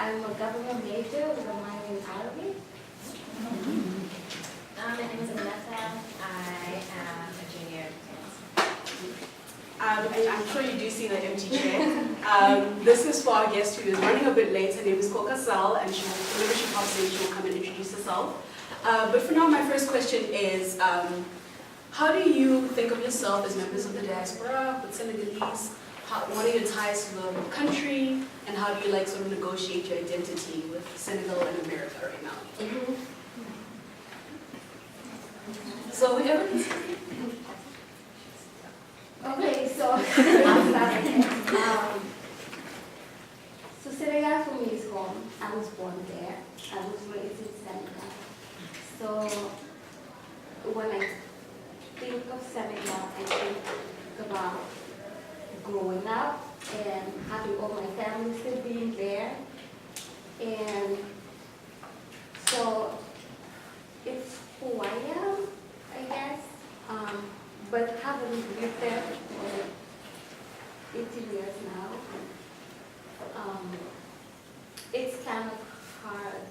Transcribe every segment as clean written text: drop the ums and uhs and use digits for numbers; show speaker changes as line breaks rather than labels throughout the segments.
I'm a government major with a minor in Arabic.
My name is Aneta. I am a junior.
And I'm sure you do see the empty chair. This is for our guest who is running a bit late. Her name is Kokasal, and whenever she pops in, she will come and introduce herself. But for now, my first question is, how do you think of yourself as members of the diaspora with Senegalese? What are your ties to the country, and how do you like sort of negotiate your identity with Senegal and America right now? So whoever can speak.
Okay, so I'll start again. So Senegal for me is home. I was born there. I was raised in Senegal. So when I think of Senegal, I think about growing up and having all my family still being there. And so it's who I am, I guess. But having lived there for 18 years now, it's kind of hard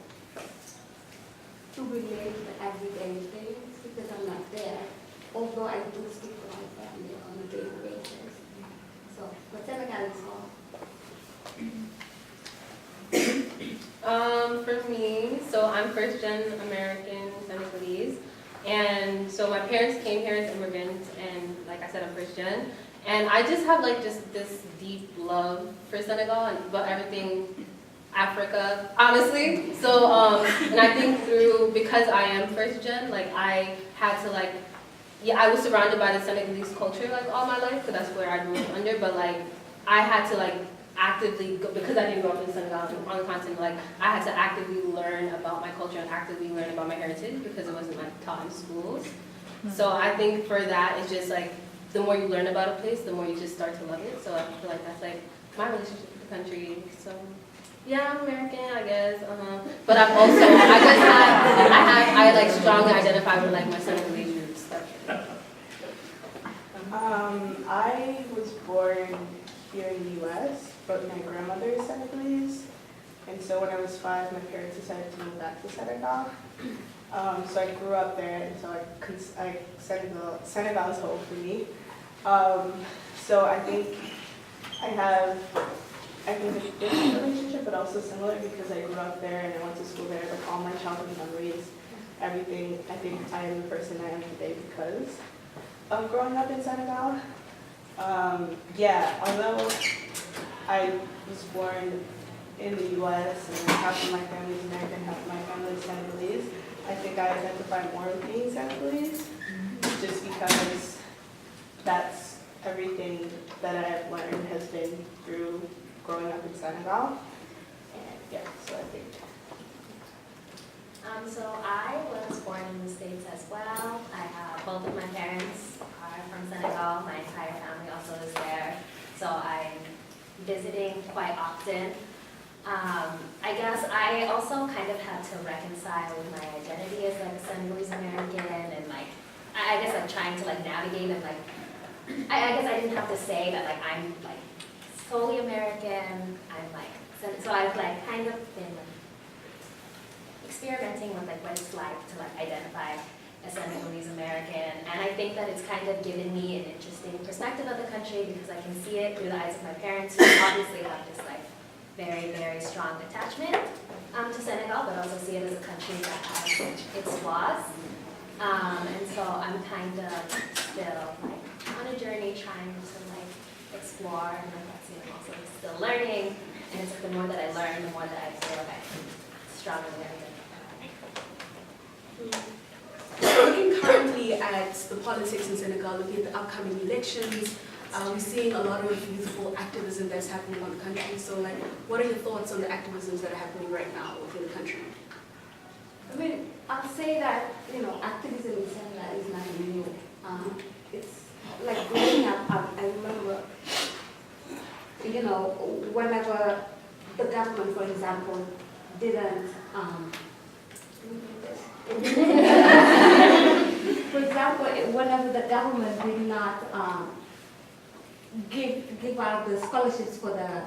to relate to the everyday things because I'm not there, although I do speak to my family on a daily basis. So, but Senegal is home.
For me, so I'm first-gen American Senegalese, and so my parents came here as immigrants, and like I said, I'm first-gen, and I just have like just this deep love for Senegal and about everything Africa, honestly. So, and I think because I am first-gen, like I had to like, yeah, I was surrounded by the Senegalese culture like all my life, because that's where I grew up under, but like I had to like actively, because I didn't grow up in Senegal on the continent, like I had to actively learn about my culture and actively learn about my heritage because it wasn't like taught in schools. So I think for that, it's just like the more you learn about a place, the more you just start to love it. So I feel like that's like my relationship with the country. So yeah, I'm American, I guess. But I'm also, I guess I like strongly identify with like my Senegalese roots.
I was born here in the U.S., but my grandmother is Senegalese, and so when I was 5, my parents decided to move back to Senegal. So I grew up there, and so Senegal is home for me. So I think I have a different relationship, but also similar because I grew up there and I went to school there. Like all my childhood memories, everything. I think I am the person I am today because of growing up in Senegal. Yeah, although I was born in the U.S. and half of my family is American, half of my family is Senegalese, I think I identify more with being Senegalese, just because that's everything that I have learned has been through growing up in Senegal. And yeah, so I think.
So I was born in the States as well. I have both of my parents are from Senegal. My entire family also is there. So I'm visiting quite often. I guess I also kind of had to reconcile with my identity as like a Senegalese American, and like I guess I'm trying to like navigate and like I guess I didn't have to say that like I'm like solely American. I'm like so I've like kind of been like experimenting with like what it's like to like identify as Senegalese American, and I think that it's kind of given me an interesting perspective of the country because I can see it through the eyes of my parents, who obviously have this like very, very strong attachment to Senegal, but also see it as a country that has its flaws. And so I'm kind of still like on a journey trying to like explore, and like that's, you know, also still learning. And it's like the more that I learn, the more that I feel like I'm stronger than everything.
So looking currently at the politics in Senegal, looking at the upcoming elections, we're seeing a lot of youthful activism that's happening on the country. So like, what are your thoughts on the activisms that are happening right now within the country?
I mean, I'll say that, you know, activism in Senegal is not new. It's like growing up, I remember, you know, whenever the government, for example, didn't, for example, whenever the government did not give out the scholarships for the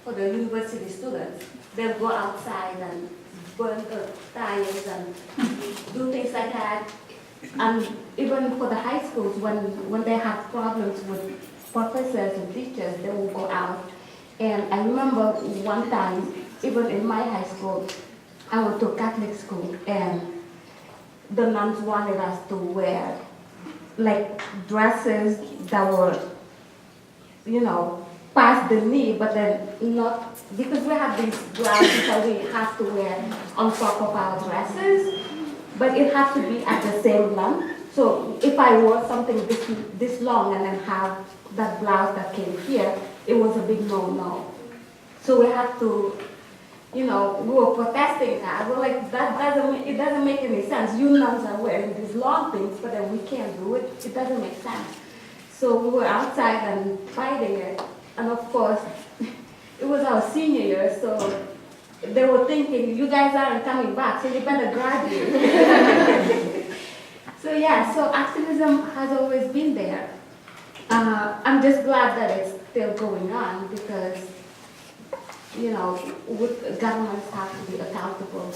for the university students. They'll go outside and burn the tires and do things like that. And even for the high schools, when they have problems with professors and teachers, they will go out. And I remember one time, even in my high school, I went to a Catholic school, and the nuns wanted us to wear like dresses that were, past the knee, but then not, because we have these blouses that we have to wear on top of our dresses, but it has to be at the same length. So if I wore something this long and then have that blouse that came here, it was a big no-no. So we have to, we were protesting that. We're like, it doesn't make any sense. You nuns are wearing these long things, but then we can't do it. It doesn't make sense. So we were outside and fighting it. And of course, it was our senior year, so they were thinking, you guys aren't coming back, so you better graduate. So yeah, so activism has always been there. I'm just glad that it's still going on because, governments have to be accountable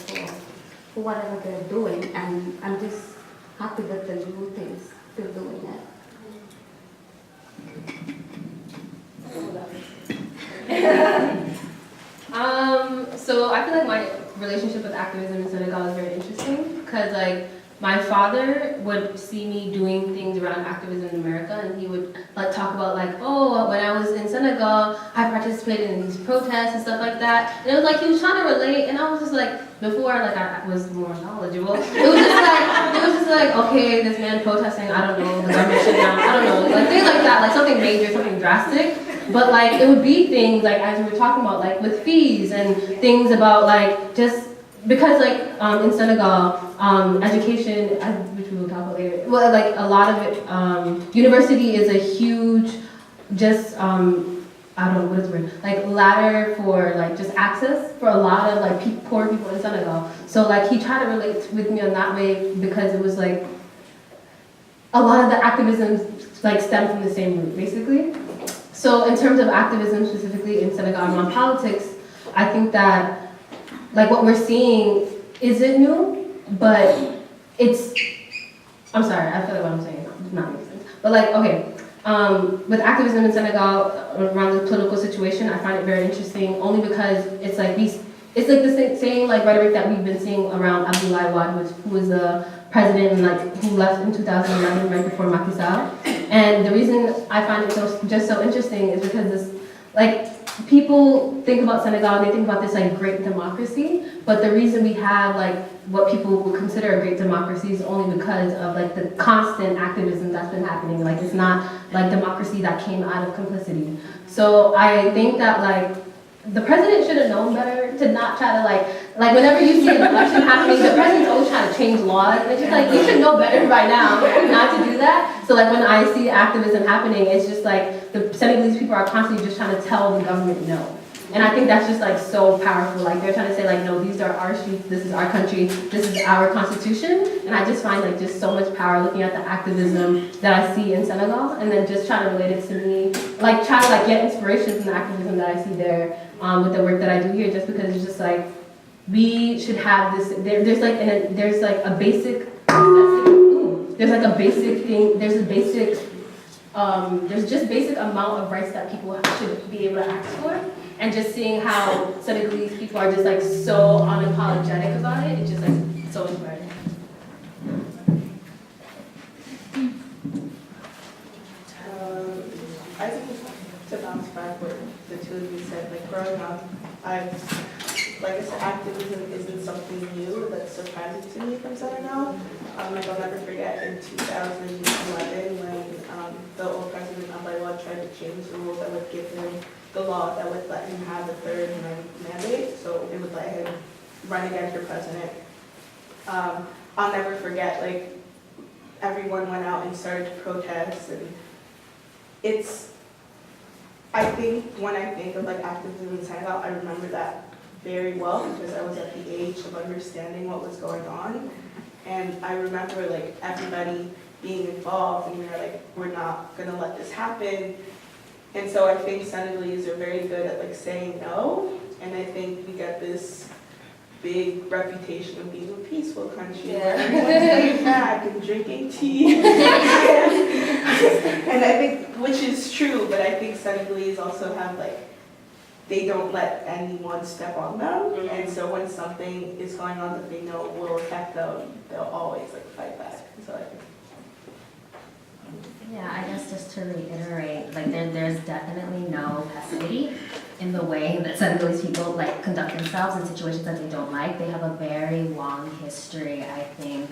for whatever they're doing, and I'm just happy that the youth is still doing it.
So I feel like my relationship with activism in Senegal is very interesting because like my father would see me doing things around activism in America, and he would like talk about like, oh, when I was in Senegal, I participated in these protests and stuff like that. And it was like he was trying to relate, and I was just like, before like I was more knowledgeable, it was just like, okay, this man protesting, I don't know, the government shut down, I don't know, like things like that, like something major, something drastic. But like it would be things like as we were talking about, like with fees and things about like just because like in Senegal, education, which we will talk about later, well, like a lot of it, university is a huge, just I don't know what is the word, like ladder for like just access for a lot of like poor people in Senegal. So like he tried to relate with me on that way because it was like a lot of the activism like stemmed from the same root, basically. So in terms of activism specifically in Senegal around politics, I think that like what we're seeing isn't new, but it's, I'm sorry, I feel like what I'm saying does not make sense. But like, okay, with activism in Senegal around the political situation, I find it very interesting only because it's like the same like rhetoric that we've been seeing around Abdoulaye Wade, who was the president and like who left in 2011 right before Macky Sall. And the reason I find it just so interesting is because this, like, people think about Senegal and they think about this like great democracy, but the reason we have like what people would consider a great democracy is only because of like the constant activism that's been happening. Like it's not like democracy that came out of complicity. So I think that like the president should have known better to not try to like whenever you see an election happening, the president's always trying to change laws, and it's just like, you should know better by now not to do that. So like when I see activism happening, it's just like the Senegalese people are constantly just trying to tell the government no. And I think that's just like so powerful. Like they're trying to say like, no, these are our streets, this is our country, this is our constitution. And I just find like just so much power looking at the activism that I see in Senegal, and then just trying to relate it to me, like try to like get inspiration from the activism that I see there with the work that I do here, just because it's just like, we should have this, there's a basic amount of rights that people should be able to ask for. And just seeing how Senegalese people are just like so unapologetic about it, it's just like so inspiring.
I think to bounce back what the two of you said, like growing up, like I said, activism isn't something new that's surprising to me from Senegal. Like I'll never forget in 2011 when the old president Abdoulaye Wade tried to change the rules that would give him the law that would let him have a third mandate, so it would let him run against your president. I'll never forget, like, everyone went out and started to protest, and I think when I think of like activism in Senegal, I remember that very well because I was at the age of understanding what was going on. And I remember like everybody being involved, and we were like, we're not gonna let this happen. And so I think Senegalese are very good at like saying no, and I think we get this big reputation of being a peaceful country where everyone's laid back and drinking tea. And I think, which is true, but I think Senegalese also have like, they don't let anyone step on them. And so when something is going on that they know will affect them, they'll always like fight back. So I think.
Yeah, I guess just to reiterate, like there's definitely no passivity in the way that Senegalese people like conduct themselves in situations that they don't like. They have a very long history, I think,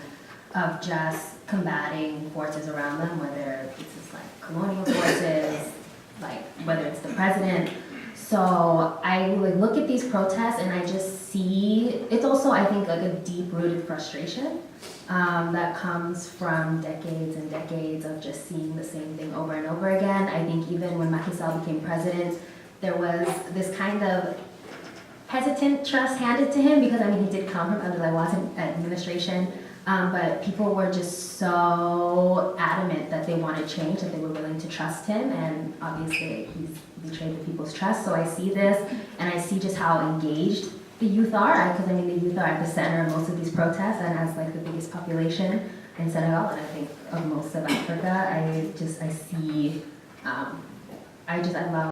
of just combating forces around them, whether it's like colonial forces, like whether it's the president. So I like look at these protests and I just see, it's also I think like a deep-rooted frustration that comes from decades and decades of just seeing the same thing over and over again. I think even when Macky Sall became president, there was this kind of hesitant trust handed to him because I mean he did come from under the Yacine administration, but people were just so adamant that they wanted change that they were willing to trust him, and obviously he's betrayed the people's trust. So I see this and I see just how engaged the youth are, because I mean the youth are at the center of most of these protests and as like the biggest population in Senegal and I think of most of Africa, I see, I love